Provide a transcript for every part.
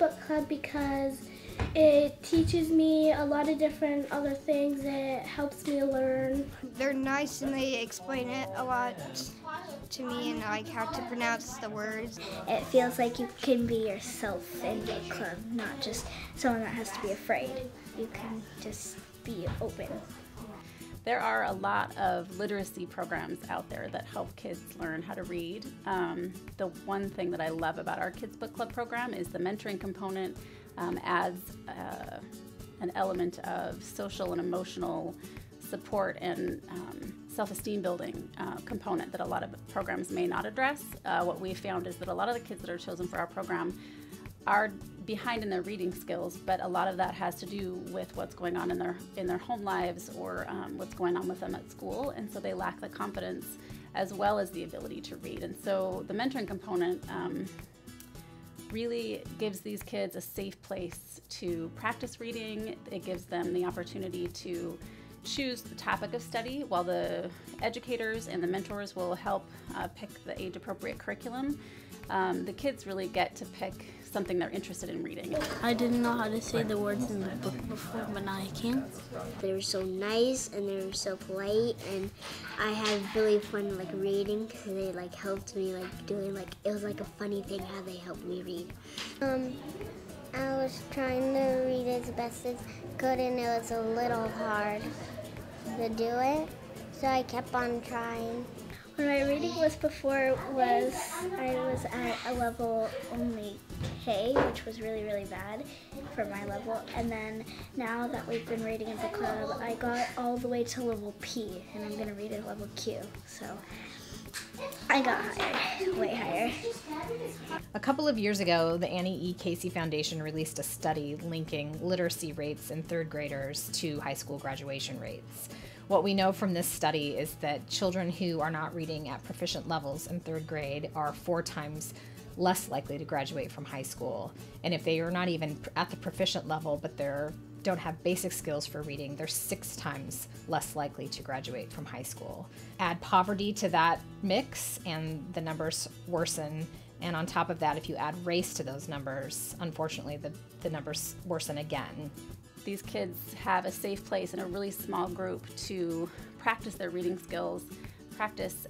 Book Club because it teaches me a lot of different other things. It helps me learn. They're nice and they explain it a lot to me and like how to pronounce the words. It feels like you can be yourself in book club, not just someone that has to be afraid. You can just be open. There are a lot of literacy programs out there that help kids learn how to read. The one thing that I love about our Kids Book Club program is the mentoring component adds an element of social and emotional support and self-esteem building component that a lot of programs may not address. What we found is that a lot of the kids that are chosen for our program are behind in their reading skills, but a lot of that has to do with what's going on in their home lives or what's going on with them at school, and so they lack the confidence as well as the ability to read. And so the mentoring component really gives these kids a safe place to practice reading. It gives them the opportunity to choose the topic of study, while the educators and the mentors will help pick the age-appropriate curriculum. The kids really get to pick something they're interested in reading. I didn't know how to say the words in the book before, but now I can. They were so nice and they were so polite, and I had really fun reading because they helped me doing it was like a funny thing how they helped me read. I was trying to read as best as could, and it was a little hard to do it, so I kept on trying. When my reading was before was I was at a level only K, which was really, really bad for my level. And then now that we've been reading in book club, I got all the way to level P, and I'm gonna read at level Q. So I got higher, way higher. A couple of years ago, the Annie E. Casey Foundation released a study linking literacy rates in third graders to high school graduation rates. What we know from this study is that children who are not reading at proficient levels in third grade are 4 times less likely to graduate from high school. And if they are not even at the proficient level, but they don't have basic skills for reading, they're 6 times less likely to graduate from high school. Add poverty to that mix and the numbers worsen. And on top of that, if you add race to those numbers, unfortunately, the numbers worsen again. These kids have a safe place in a really small group to practice their reading skills, practice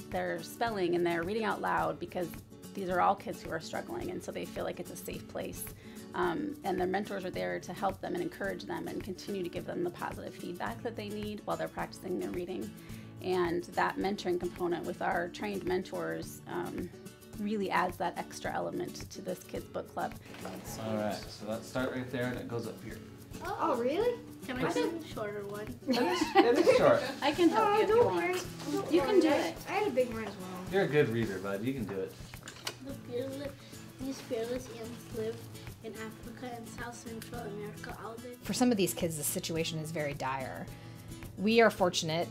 their spelling and their reading out loud, because these are all kids who are struggling, and so they feel like it's a safe place. And their mentors are there to help them and encourage them and continue to give them the positive feedback that they need while they're practicing their reading. And that mentoring component with our trained mentors really adds that extra element to this Kids Book Club. All right, so let's start right there, and it goes up here. Oh really? Can I do a shorter one? It is short. I can help you if you want. You can do it. I had a big one as well. You're a good reader, bud. You can do it. These fearless ants live in Africa and South Central America all day. For some of these kids, the situation is very dire. We are fortunate,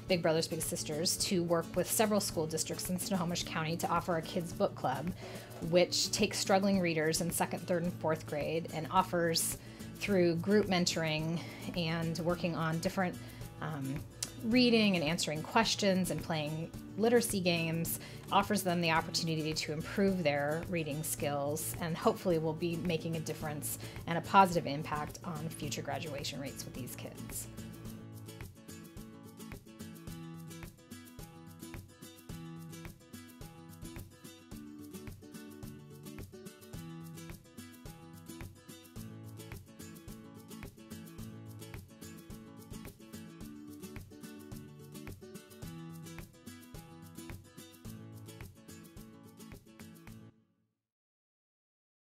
Big Brothers Big Sisters, to work with several school districts in Snohomish County to offer a kids book club, which takes struggling readers in 2nd, 3rd, and 4th grade and offers, through group mentoring and working on different reading and answering questions and playing literacy games, offers them the opportunity to improve their reading skills, and hopefully will be making a difference and a positive impact on future graduation rates with these kids.